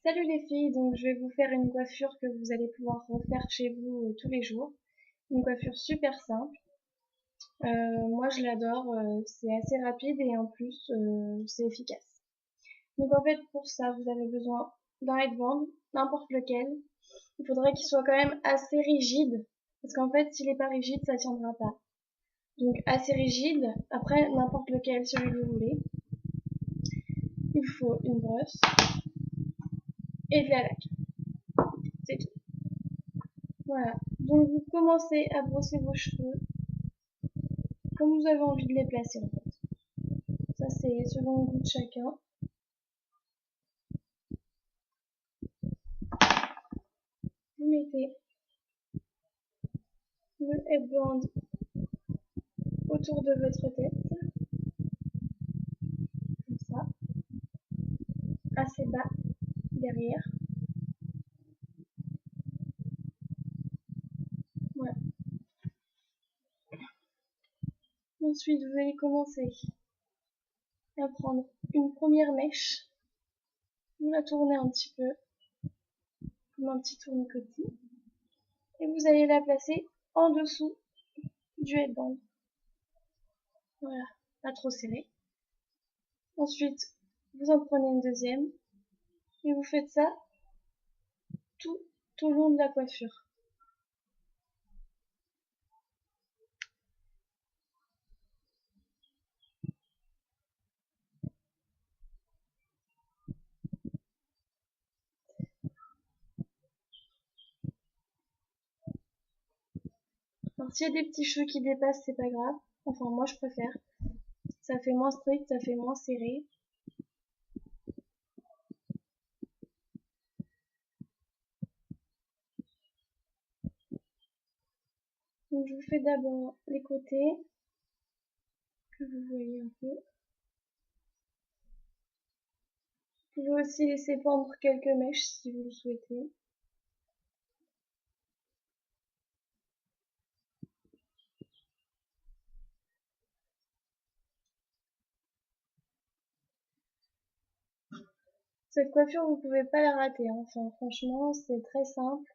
Salut les filles, donc je vais vous faire une coiffure que vous allez pouvoir refaire chez vous tous les jours. Une coiffure super simple. Moi je l'adore, c'est assez rapide et en plus c'est efficace. Donc en fait pour ça vous avez besoin d'un headband, n'importe lequel. Il faudrait qu'il soit quand même assez rigide parce qu'en fait s'il n'est pas rigide ça tiendra pas. Donc assez rigide, après n'importe lequel, celui que vous voulez. Il vous faut une brosse et de la laque, c'est tout. Voilà, donc vous commencez à brosser vos cheveux comme vous avez envie de les placer en fait. Ça c'est selon le goût de chacun. Vous mettez le headband autour de votre tête, comme ça, assez bas derrière. Voilà. Ensuite vous allez commencer à prendre une première mèche, vous la tournez un petit peu, comme un petit tournicotis, et vous allez la placer en dessous du headband. Voilà, pas trop serré. Ensuite, vous en prenez une deuxième, et vous faites ça tout au long de la coiffure. Alors s'il y a des petits cheveux qui dépassent, c'est pas grave. Enfin moi je préfère. Ça fait moins strict, ça fait moins serré. Donc je vous fais d'abord les côtés, que vous voyez un peu. Vous pouvez aussi laisser pendre quelques mèches si vous le souhaitez. Cette coiffure, vous pouvez pas la rater, hein. Enfin, franchement, c'est très simple.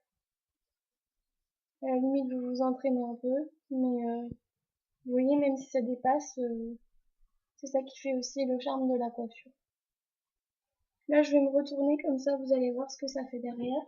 À la limite, vous vous entraînez un peu, mais vous voyez, même si ça dépasse, c'est ça qui fait aussi le charme de la coiffure. Là, je vais me retourner comme ça, vous allez voir ce que ça fait derrière.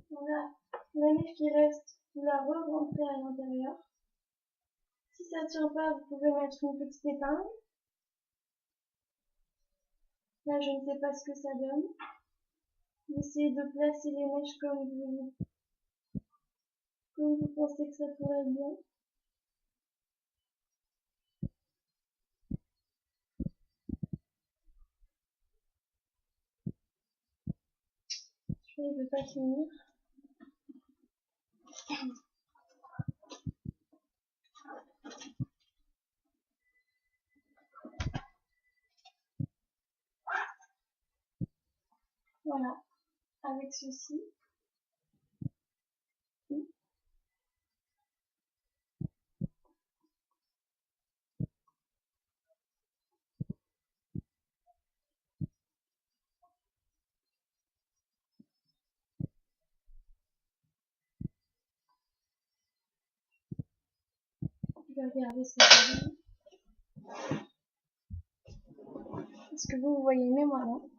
Voilà, la mèche qui reste, vous la re-rentrez à l'intérieur. Si ça tient pas, vous pouvez mettre une petite épingle. Là, je ne sais pas ce que ça donne. Vous essayez de placer les mèches comme vous pensez que ça pourrait être bien. Je ne veux pas finir. Voilà, avec ceci. Je vais regarder ce que ça donne. Est-ce que vous voyez même moi non?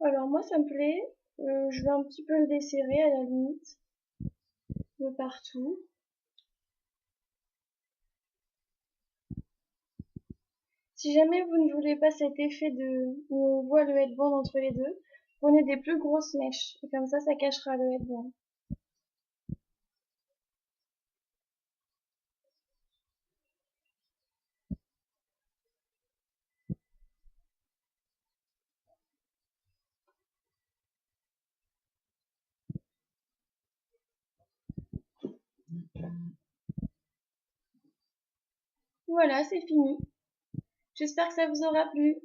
Alors moi ça me plaît. Je vais un petit peu le desserrer à la limite. De partout. Si jamais vous ne voulez pas cet effet où on voit le headband entre les deux, prenez des plus grosses mèches. Et comme ça cachera le headband. Voilà, c'est fini. J'espère que ça vous aura plu.